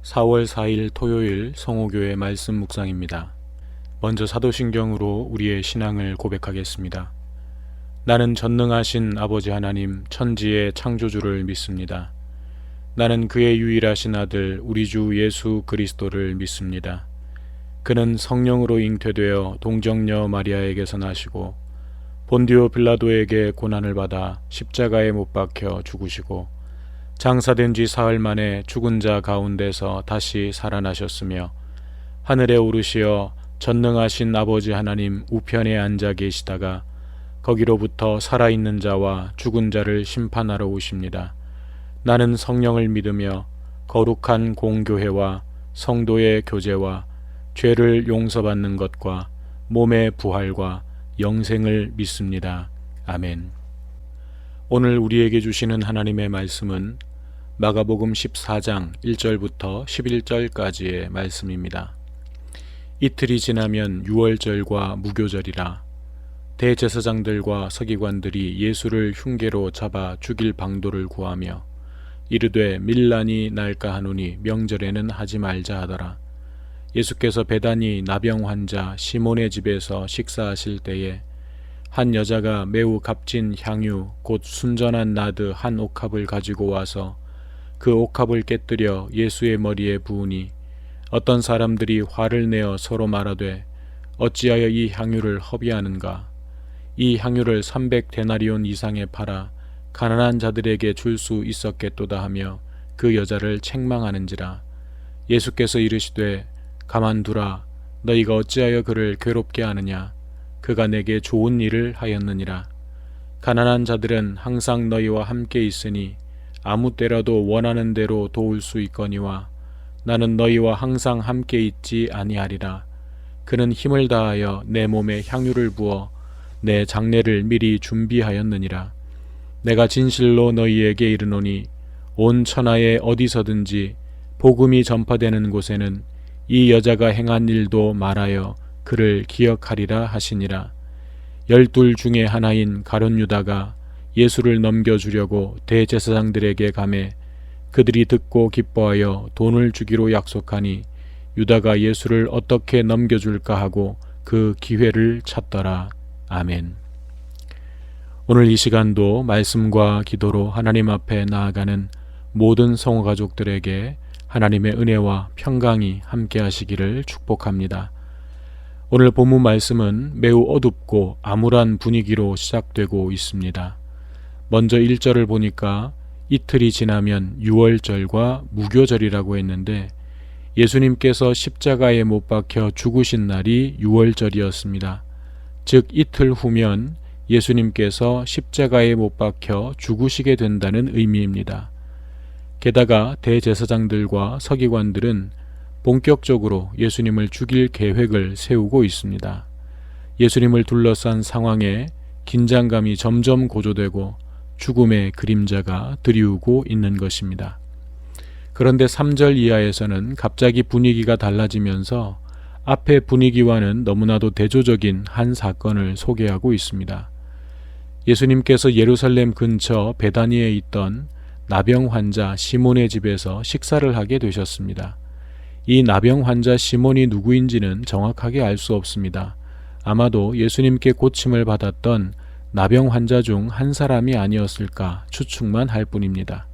4월 4일 토요일 성호교회 말씀 묵상입니다. 먼저 사도신경으로 우리의 신앙을 고백하겠습니다. 나는 전능하신 아버지 하나님 천지의 창조주를 믿습니다. 나는 그의 유일하신 아들 우리 주 예수 그리스도를 믿습니다. 그는 성령으로 잉태되어 동정녀 마리아에게서 나시고 본디오 빌라도에게 고난을 받아 십자가에 못 박혀 죽으시고 장사된 지 사흘 만에 죽은 자 가운데서 다시 살아나셨으며 하늘에 오르시어 전능하신 아버지 하나님 우편에 앉아 계시다가 거기로부터 살아있는 자와 죽은 자를 심판하러 오십니다. 나는 성령을 믿으며 거룩한 공교회와 성도의 교제와 죄를 용서받는 것과 몸의 부활과 영생을 믿습니다. 아멘. 오늘 우리에게 주시는 하나님의 말씀은 마가복음 14장 1절부터 11절까지의 말씀입니다. 이틀이 지나면 유월절과 무교절이라. 대제사장들과 서기관들이 예수를 흉계로 잡아 죽일 방도를 구하며 이르되 밀란이 날까 하노니 명절에는 하지 말자 하더라. 예수께서 베다니 나병 환자 시몬의 집에서 식사하실 때에 한 여자가 매우 값진 향유 곧 순전한 나드 한 옥합을 가지고 와서 그 옥합을 깨뜨려 예수의 머리에 부으니 어떤 사람들이 화를 내어 서로 말하되 어찌하여 이 향유를 허비하는가. 이 향유를 300데나리온 이상에 팔아 가난한 자들에게 줄 수 있었겠도다 하며 그 여자를 책망하는지라. 예수께서 이르시되 가만두라. 너희가 어찌하여 그를 괴롭게 하느냐. 그가 내게 좋은 일을 하였느니라. 가난한 자들은 항상 너희와 함께 있으니 아무 때라도 원하는 대로 도울 수 있거니와 나는 너희와 항상 함께 있지 아니하리라. 그는 힘을 다하여 내 몸에 향유를 부어 내 장례를 미리 준비하였느니라. 내가 진실로 너희에게 이르노니 온 천하에 어디서든지 복음이 전파되는 곳에는 이 여자가 행한 일도 말하여 그를 기억하리라 하시니라. 12 중에 하나인 가룟 유다가 예수를 넘겨주려고 대제사장들에게 가매 그들이 듣고 기뻐하여 돈을 주기로 약속하니 유다가 예수를 어떻게 넘겨줄까 하고 그 기회를 찾더라. 아멘. 오늘 이 시간도 말씀과 기도로 하나님 앞에 나아가는 모든 성호 가족들에게 하나님의 은혜와 평강이 함께 하시기를 축복합니다. 오늘 본문 말씀은 매우 어둡고 암울한 분위기로 시작되고 있습니다. 먼저 1절을 보니까 이틀이 지나면 유월절과 무교절이라고 했는데 예수님께서 십자가에 못 박혀 죽으신 날이 유월절이었습니다. 즉 이틀 후면 예수님께서 십자가에 못 박혀 죽으시게 된다는 의미입니다. 게다가 대제사장들과 서기관들은 본격적으로 예수님을 죽일 계획을 세우고 있습니다. 예수님을 둘러싼 상황에 긴장감이 점점 고조되고 죽음의 그림자가 드리우고 있는 것입니다. 그런데 3절 이하에서는 갑자기 분위기가 달라지면서 앞의 분위기와는 너무나도 대조적인 한 사건을 소개하고 있습니다. 예수님께서 예루살렘 근처 베다니에 있던 나병 환자 시몬의 집에서 식사를 하게 되셨습니다. 이 나병 환자 시몬이 누구인지는 정확하게 알 수 없습니다. 아마도 예수님께 고침을 받았던 나병 환자 중 한 사람이 아니었을까 추측만 할 뿐입니다.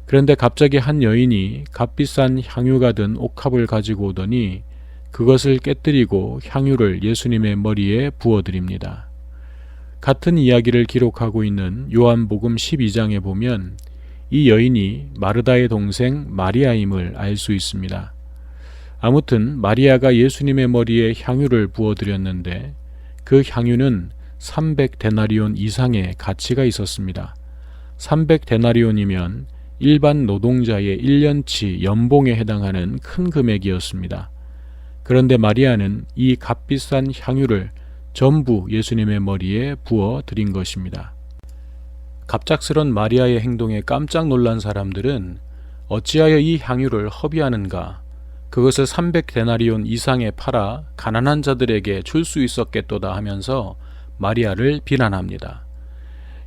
그런데 갑자기 한 여인이 값비싼 향유가 든 옥합을 가지고 오더니 그것을 깨뜨리고 향유를 예수님의 머리에 부어드립니다. 같은 이야기를 기록하고 있는 요한복음 12장에 보면 이 여인이 마르다의 동생 마리아임을 알 수 있습니다. 아무튼 마리아가 예수님의 머리에 향유를 부어드렸는데 그 향유는 300데나리온 이상의 가치가 있었습니다. 300데나리온이면 일반 노동자의 1년치 연봉에 해당하는 큰 금액이었습니다. 그런데 마리아는 이 값비싼 향유를 전부 예수님의 머리에 부어 드린 것입니다. 갑작스런 마리아의 행동에 깜짝 놀란 사람들은 어찌하여 이 향유를 허비하는가, 그것을 300데나리온 이상에 팔아 가난한 자들에게 줄 수 있었겠도다 하면서 마리아를 비난합니다.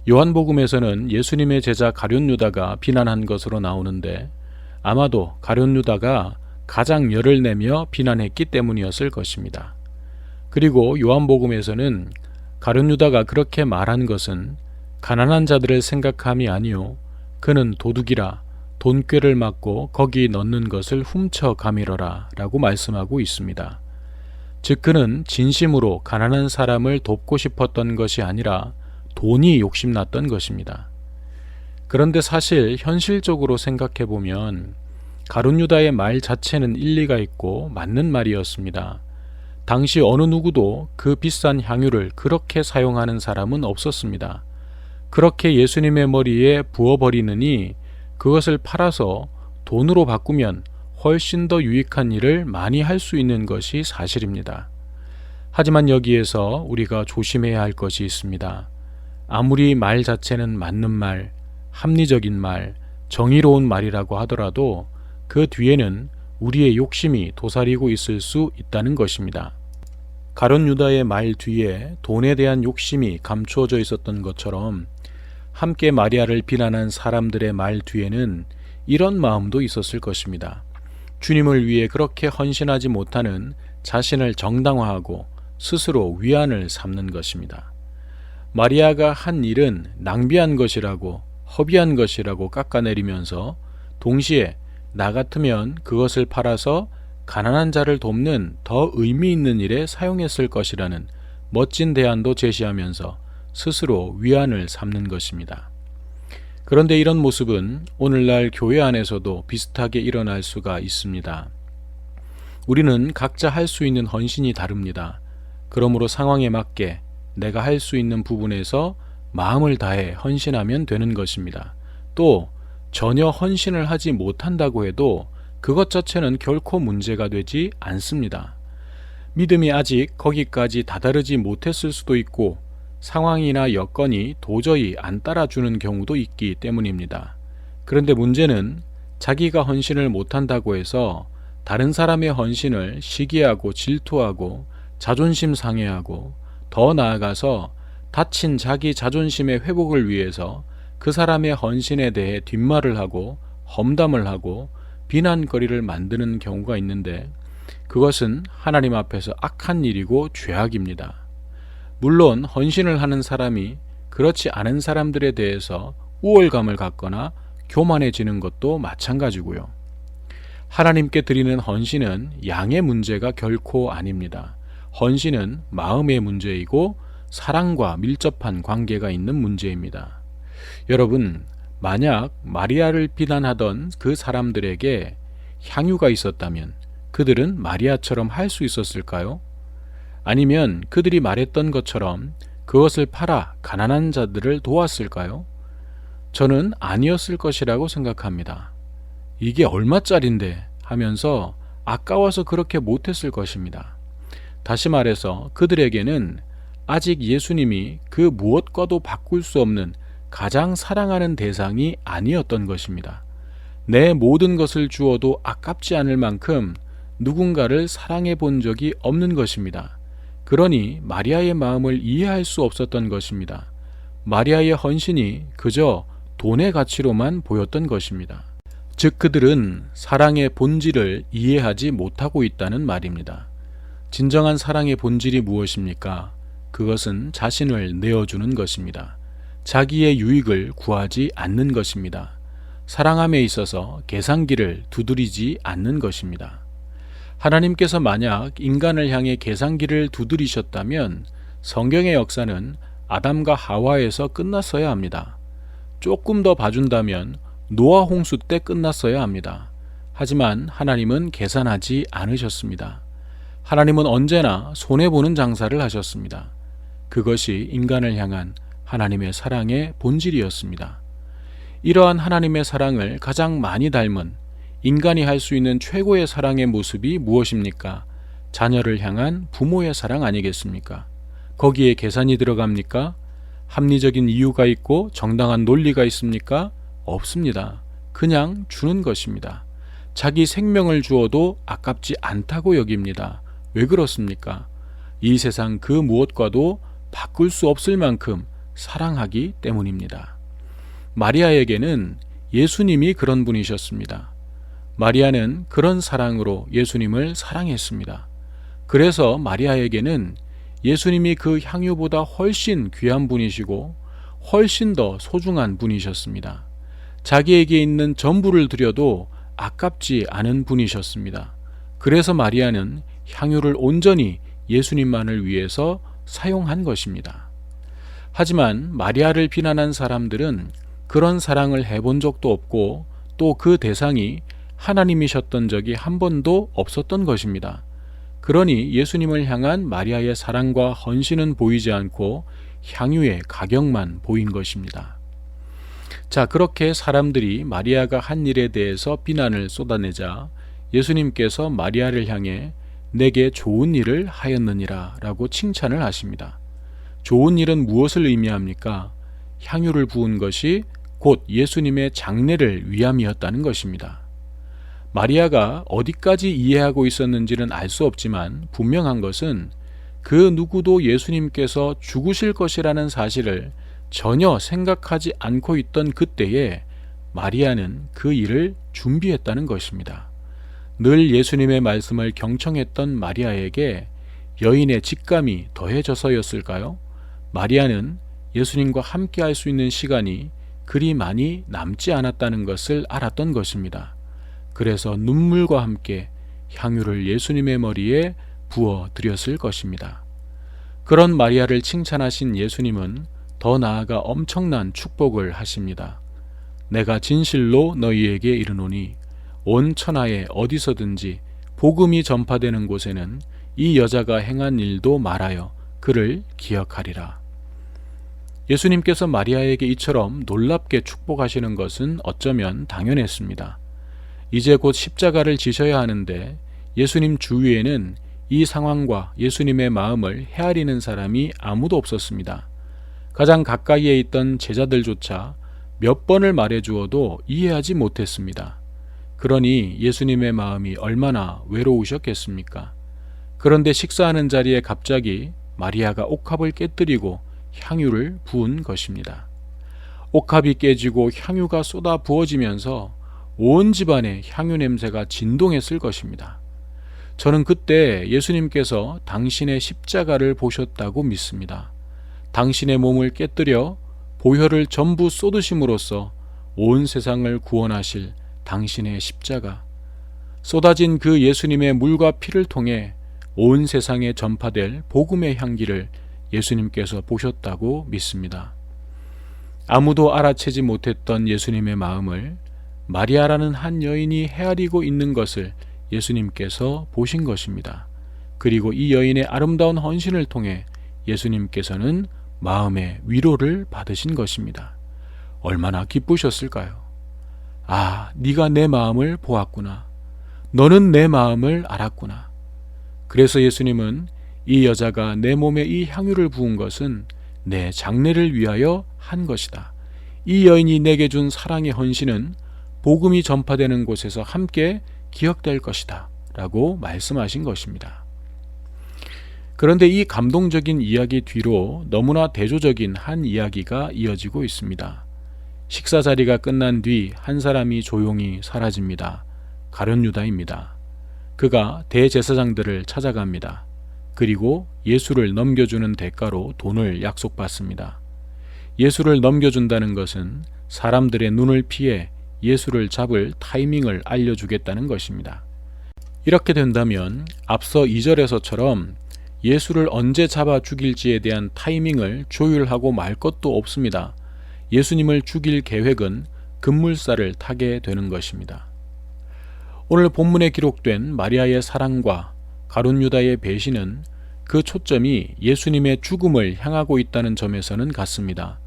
요한복음에서는 예수님의 제자 가룟 유다가 비난한 것으로 나오는데 아마도 가룟 유다가 가장 열을 내며 비난했기 때문이었을 것입니다. 그리고 요한복음에서는 가룟 유다가 그렇게 말한 것은 가난한 자들을 생각함이 아니요 그는 도둑이라 돈꾀를 맞고 거기 넣는 것을 훔쳐 가밀어라 라고 말씀하고 있습니다. 즉 그는 진심으로 가난한 사람을 돕고 싶었던 것이 아니라 돈이 욕심났던 것입니다. 그런데 사실 현실적으로 생각해보면 가룟 유다의 말 자체는 일리가 있고 맞는 말이었습니다. 당시 어느 누구도 그 비싼 향유를 그렇게 사용하는 사람은 없었습니다. 그렇게 예수님의 머리에 부어버리느니 그것을 팔아서 돈으로 바꾸면 훨씬 더 유익한 일을 많이 할 수 있는 것이 사실입니다. 하지만 여기에서 우리가 조심해야 할 것이 있습니다. 아무리 말 자체는 맞는 말, 합리적인 말, 정의로운 말이라고 하더라도 그 뒤에는 우리의 욕심이 도사리고 있을 수 있다는 것입니다. 가룟 유다의 말 뒤에 돈에 대한 욕심이 감추어져 있었던 것처럼 함께 마리아를 비난한 사람들의 말 뒤에는 이런 마음도 있었을 것입니다. 주님을 위해 그렇게 헌신하지 못하는 자신을 정당화하고 스스로 위안을 삼는 것입니다. 마리아가 한 일은 낭비한 것이라고 허비한 것이라고 깎아내리면서 동시에 나 같으면 그것을 팔아서 가난한 자를 돕는 더 의미 있는 일에 사용했을 것이라는 멋진 대안도 제시하면서 스스로 위안을 삼는 것입니다. 그런데 이런 모습은 오늘날 교회 안에서도 비슷하게 일어날 수가 있습니다. 우리는 각자 할 수 있는 헌신이 다릅니다. 그러므로 상황에 맞게 내가 할 수 있는 부분에서 마음을 다해 헌신하면 되는 것입니다. 또 전혀 헌신을 하지 못한다고 해도 그것 자체는 결코 문제가 되지 않습니다. 믿음이 아직 거기까지 다다르지 못했을 수도 있고 상황이나 여건이 도저히 안 따라주는 경우도 있기 때문입니다. 그런데 문제는 자기가 헌신을 못한다고 해서 다른 사람의 헌신을 시기하고 질투하고 자존심 상해하고 더 나아가서 다친 자기 자존심의 회복을 위해서 그 사람의 헌신에 대해 뒷말을 하고 험담을 하고 비난거리를 만드는 경우가 있는데 그것은 하나님 앞에서 악한 일이고 죄악입니다. 물론 헌신을 하는 사람이 그렇지 않은 사람들에 대해서 우월감을 갖거나 교만해지는 것도 마찬가지고요. 하나님께 드리는 헌신은 양의 문제가 결코 아닙니다. 헌신은 마음의 문제이고 사랑과 밀접한 관계가 있는 문제입니다. 여러분, 만약 마리아를 비난하던 그 사람들에게 향유가 있었다면 그들은 마리아처럼 할 수 있었을까요? 아니면 그들이 말했던 것처럼 그것을 팔아 가난한 자들을 도왔을까요? 저는 아니었을 것이라고 생각합니다. 이게 얼마짜린데 하면서 아까워서 그렇게 못했을 것입니다. 다시 말해서 그들에게는 아직 예수님이 그 무엇과도 바꿀 수 없는 가장 사랑하는 대상이 아니었던 것입니다. 내 모든 것을 주어도 아깝지 않을 만큼 누군가를 사랑해 본 적이 없는 것입니다. 그러니 마리아의 마음을 이해할 수 없었던 것입니다. 마리아의 헌신이 그저 돈의 가치로만 보였던 것입니다. 즉 그들은 사랑의 본질을 이해하지 못하고 있다는 말입니다. 진정한 사랑의 본질이 무엇입니까? 그것은 자신을 내어주는 것입니다. 자기의 유익을 구하지 않는 것입니다. 사랑함에 있어서 계산기를 두드리지 않는 것입니다. 하나님께서 만약 인간을 향해 계산기를 두드리셨다면 성경의 역사는 아담과 하와에서 끝났어야 합니다. 조금 더 봐준다면 노아 홍수 때 끝났어야 합니다. 하지만 하나님은 계산하지 않으셨습니다. 하나님은 언제나 손해보는 장사를 하셨습니다. 그것이 인간을 향한 하나님의 사랑의 본질이었습니다. 이러한 하나님의 사랑을 가장 많이 닮은 인간이 할 수 있는 최고의 사랑의 모습이 무엇입니까? 자녀를 향한 부모의 사랑 아니겠습니까? 거기에 계산이 들어갑니까? 합리적인 이유가 있고 정당한 논리가 있습니까? 없습니다. 그냥 주는 것입니다. 자기 생명을 주어도 아깝지 않다고 여깁니다. 왜 그렇습니까? 이 세상 그 무엇과도 바꿀 수 없을 만큼 사랑하기 때문입니다. 마리아에게는 예수님이 그런 분이셨습니다. 마리아는 그런 사랑으로 예수님을 사랑했습니다. 그래서 마리아에게는 예수님이 그 향유보다 훨씬 귀한 분이시고 훨씬 더 소중한 분이셨습니다. 자기에게 있는 전부를 드려도 아깝지 않은 분이셨습니다. 그래서 마리아는 향유를 온전히 예수님만을 위해서 사용한 것입니다. 하지만 마리아를 비난한 사람들은 그런 사랑을 해본 적도 없고 또 그 대상이 하나님이셨던 적이 한 번도 없었던 것입니다. 그러니 예수님을 향한 마리아의 사랑과 헌신은 보이지 않고 향유의 가격만 보인 것입니다. 자, 그렇게 사람들이 마리아가 한 일에 대해서 비난을 쏟아내자 예수님께서 마리아를 향해 내게 좋은 일을 하였느니라 라고 칭찬을 하십니다. 좋은 일은 무엇을 의미합니까? 향유를 부은 것이 곧 예수님의 장례를 위함이었다는 것입니다. 마리아가 어디까지 이해하고 있었는지는 알 수 없지만 분명한 것은 그 누구도 예수님께서 죽으실 것이라는 사실을 전혀 생각하지 않고 있던 그때에 마리아는 그 일을 준비했다는 것입니다. 늘 예수님의 말씀을 경청했던 마리아에게 여인의 직감이 더해져서였을까요? 마리아는 예수님과 함께 할 수 있는 시간이 그리 많이 남지 않았다는 것을 알았던 것입니다. 그래서 눈물과 함께 향유를 예수님의 머리에 부어 드렸을 것입니다. 그런 마리아를 칭찬하신 예수님은 더 나아가 엄청난 축복을 하십니다. 내가 진실로 너희에게 이르노니 온 천하에 어디서든지 복음이 전파되는 곳에는 이 여자가 행한 일도 말하여 그를 기억하리라. 예수님께서 마리아에게 이처럼 놀랍게 축복하시는 것은 어쩌면 당연했습니다. 이제 곧 십자가를 지셔야 하는데 예수님 주위에는 이 상황과 예수님의 마음을 헤아리는 사람이 아무도 없었습니다. 가장 가까이에 있던 제자들조차 몇 번을 말해주어도 이해하지 못했습니다. 그러니 예수님의 마음이 얼마나 외로우셨겠습니까? 그런데 식사하는 자리에 갑자기 마리아가 옥합을 깨뜨리고 향유를 부은 것입니다. 옥합이 깨지고 향유가 쏟아 부어지면서 온 집안에 향유 냄새가 진동했을 것입니다. 저는 그때 예수님께서 당신의 십자가를 보셨다고 믿습니다. 당신의 몸을 깨뜨려 보혈을 전부 쏟으심으로써 온 세상을 구원하실 당신의 십자가, 쏟아진 그 예수님의 물과 피를 통해 온 세상에 전파될 복음의 향기를 예수님께서 보셨다고 믿습니다. 아무도 알아채지 못했던 예수님의 마음을 마리아라는 한 여인이 헤아리고 있는 것을 예수님께서 보신 것입니다. 그리고 이 여인의 아름다운 헌신을 통해 예수님께서는 마음의 위로를 받으신 것입니다. 얼마나 기쁘셨을까요? 아, 네가 내 마음을 보았구나. 너는 내 마음을 알았구나. 그래서 예수님은 이 여자가 내 몸에 이 향유를 부은 것은 내 장례를 위하여 한 것이다. 이 여인이 내게 준 사랑의 헌신은 복음이 전파되는 곳에서 함께 기억될 것이다 라고 말씀하신 것입니다. 그런데 이 감동적인 이야기 뒤로 너무나 대조적인 한 이야기가 이어지고 있습니다. 식사 자리가 끝난 뒤 한 사람이 조용히 사라집니다. 가룟 유다입니다. 그가 대제사장들을 찾아갑니다. 그리고 예수를 넘겨주는 대가로 돈을 약속받습니다. 예수를 넘겨준다는 것은 사람들의 눈을 피해 예수를 잡을 타이밍을 알려주겠다는 것입니다. 이렇게 된다면 앞서 2절에서처럼 예수를 언제 잡아 죽일지에 대한 타이밍을 조율하고 말 것도 없습니다. 예수님을 죽일 계획은 급물살을 타게 되는 것입니다. 오늘 본문에 기록된 마리아의 사랑과 가룟 유다의 배신은 그 초점이 예수님의 죽음을 향하고 있다는 점에서는 같습니다.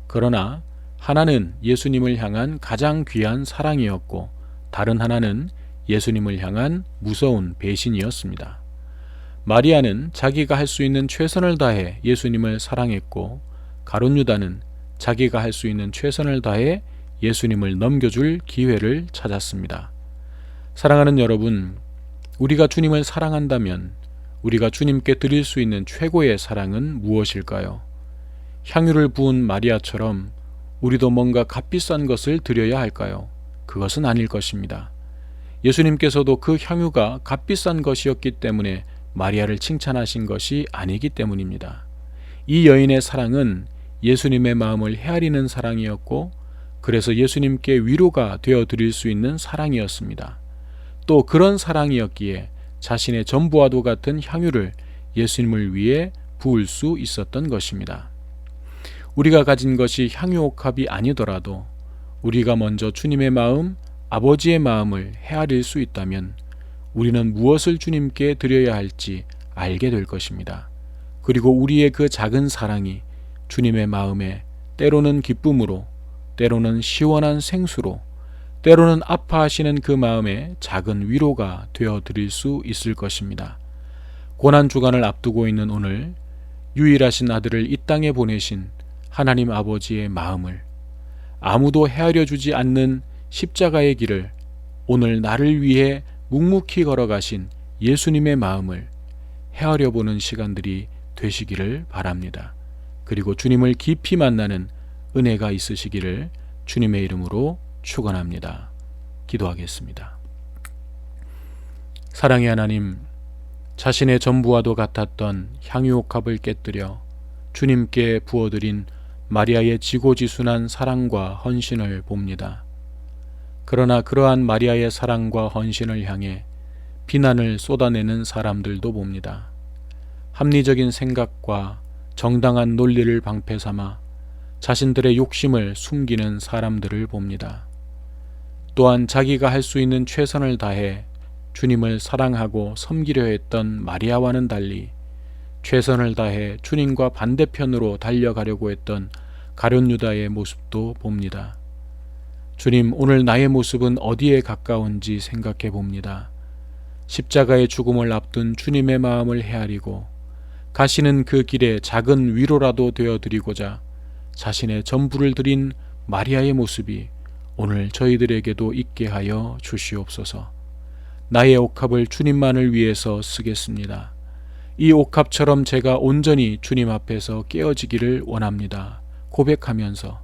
그러나 하나는 예수님을 향한 가장 귀한 사랑이었고 다른 하나는 예수님을 향한 무서운 배신이었습니다. 마리아는 자기가 할 수 있는 최선을 다해 예수님을 사랑했고 가룟 유다는 자기가 할 수 있는 최선을 다해 예수님을 넘겨줄 기회를 찾았습니다. 사랑하는 여러분, 우리가 주님을 사랑한다면 우리가 주님께 드릴 수 있는 최고의 사랑은 무엇일까요? 향유를 부은 마리아처럼 우리도 뭔가 값비싼 것을 드려야 할까요? 그것은 아닐 것입니다. 예수님께서도 그 향유가 값비싼 것이었기 때문에 마리아를 칭찬하신 것이 아니기 때문입니다. 이 여인의 사랑은 예수님의 마음을 헤아리는 사랑이었고, 그래서 예수님께 위로가 되어 드릴 수 있는 사랑이었습니다. 또 그런 사랑이었기에 자신의 전부와도 같은 향유를 예수님을 위해 부을 수 있었던 것입니다. 우리가 가진 것이 향유옥합이 아니더라도 우리가 먼저 주님의 마음, 아버지의 마음을 헤아릴 수 있다면 우리는 무엇을 주님께 드려야 할지 알게 될 것입니다. 그리고 우리의 그 작은 사랑이 주님의 마음에 때로는 기쁨으로, 때로는 시원한 생수로, 때로는 아파하시는 그 마음에 작은 위로가 되어 드릴 수 있을 것입니다. 고난주간을 앞두고 있는 오늘, 유일하신 아들을 이 땅에 보내신 하나님 아버지의 마음을, 아무도 헤아려 주지 않는 십자가의 길을 오늘 나를 위해 묵묵히 걸어가신 예수님의 마음을 헤아려 보는 시간들이 되시기를 바랍니다. 그리고 주님을 깊이 만나는 은혜가 있으시기를 주님의 이름으로 축원합니다. 기도하겠습니다. 사랑의 하나님, 자신의 전부와도 같았던 향유옥합을 깨뜨려 주님께 부어드린 마리아의 지고지순한 사랑과 헌신을 봅니다. 그러나 그러한 마리아의 사랑과 헌신을 향해 비난을 쏟아내는 사람들도 봅니다. 합리적인 생각과 정당한 논리를 방패 삼아 자신들의 욕심을 숨기는 사람들을 봅니다. 또한 자기가 할 수 있는 최선을 다해 주님을 사랑하고 섬기려 했던 마리아와는 달리 최선을 다해 주님과 반대편으로 달려가려고 했던 가룟 유다의 모습도 봅니다. 주님, 오늘 나의 모습은 어디에 가까운지 생각해 봅니다. 십자가의 죽음을 앞둔 주님의 마음을 헤아리고 가시는 그 길에 작은 위로라도 되어드리고자 자신의 전부를 드린 마리아의 모습이 오늘 저희들에게도 있게 하여 주시옵소서. 나의 옥합을 주님만을 위해서 쓰겠습니다. 이 옥합처럼 제가 온전히 주님 앞에서 깨어지기를 원합니다. 고백하면서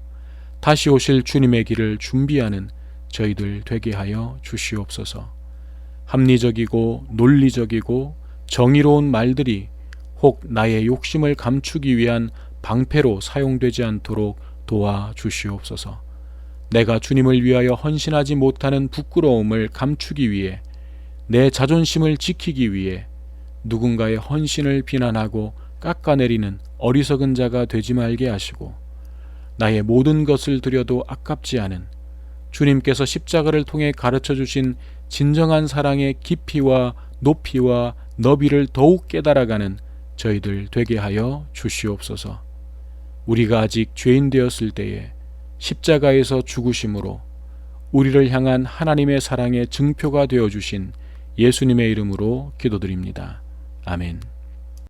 다시 오실 주님의 길을 준비하는 저희들 되게 하여 주시옵소서. 합리적이고 논리적이고 정의로운 말들이 혹 나의 욕심을 감추기 위한 방패로 사용되지 않도록 도와주시옵소서. 내가 주님을 위하여 헌신하지 못하는 부끄러움을 감추기 위해, 내 자존심을 지키기 위해 누군가의 헌신을 비난하고 깎아내리는 어리석은 자가 되지 말게 하시고, 나의 모든 것을 드려도 아깝지 않은 주님께서 십자가를 통해 가르쳐 주신 진정한 사랑의 깊이와 높이와 너비를 더욱 깨달아가는 저희들 되게 하여 주시옵소서. 우리가 아직 죄인 되었을 때에 십자가에서 죽으심으로 우리를 향한 하나님의 사랑의 증표가 되어주신 예수님의 이름으로 기도드립니다. 아멘.